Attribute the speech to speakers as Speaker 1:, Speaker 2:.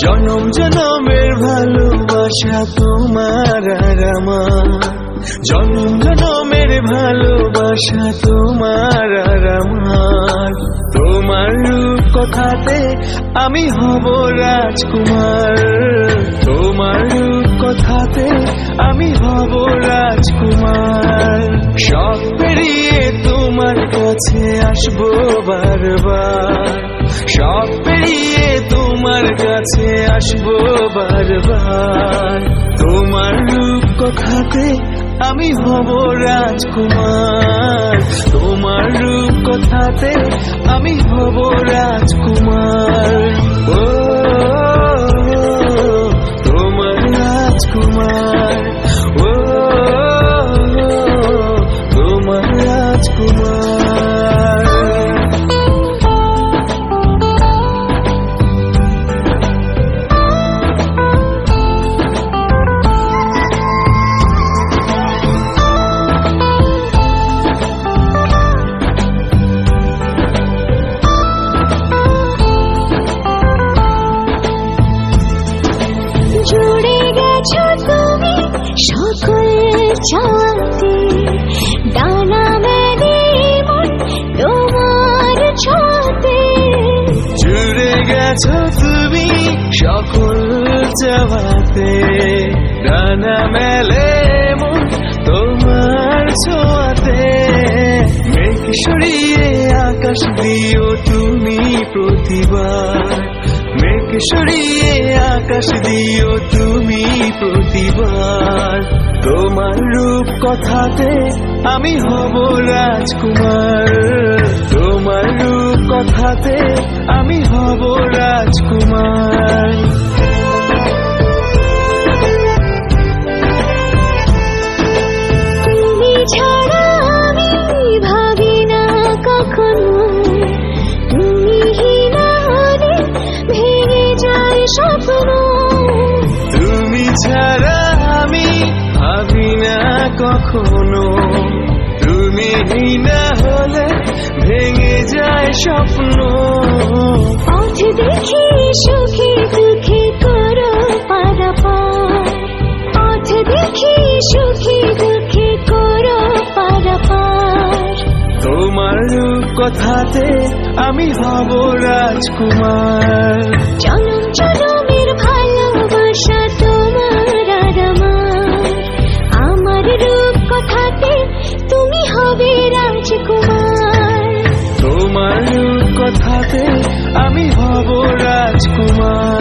Speaker 1: জনম জনমের ভালোবাসা তোমার আর আমার, জনম জনমের ভালোবাসা তোমার আর আমার। তোমার রূপ কথাতে আমি হব রাজকুমার, তোমার রূপ কথাতে আমি হব রাজকুমার। সব পেরিয়ে তোমার কাছে আসবো বারবার, সব পেরিয়ে তোমার কাছে আসবো বারবার। তোমার রূপ কথাতে আমি হব রাজকুমার, তোমার রূপ কথাতে আমি হব রাজকুমার। ও তোমার রাজকুমার, ও তোমার রাজকুমার।
Speaker 2: জুড়ে গেছো তুমি সকল চাঁদে, ডানা মেলে মন তোমার ছোঁয়াতে।
Speaker 1: জুড়ে গেছো তুমি সকল চাওয়াতে, ডানা মেলে মন তোমার ছোঁয়াতে। মেঘ সরিয়ে আকাশ দিও তুমি প্রতিবার, মেঘ সরিয়ে আকাশ দিও তুমি প্রতিবার। তোমার রূপ কথাতে আমি হব রাজকুমার, তোমার রূপ কথাতে আমি হব রাজকুমার।
Speaker 2: তুমি ছাড়া আমি ভাবি না কখনো, তুমি না হলে ভেঙে যায় স্বপ্ন।
Speaker 1: তুমি ছাড়া আমি ভাবি না কখনো, তুমি না হলে ভেঙে যায় স্বপ্ন।
Speaker 2: পথ দেখি সুখে দুঃখে করো পারাপার, পথ দেখি সুখে দুঃখে করো পারাপার।
Speaker 1: তোমার রূপ কথাতে আমি হব রাজকুমার,
Speaker 2: জনম জনমের ভালোবাসা তোমার আর আমার। আমার রূপ কথাতে তুমি হবে রাজকুমার,
Speaker 1: তোমার রূপ কথাতে আমি হব রাজকুমার।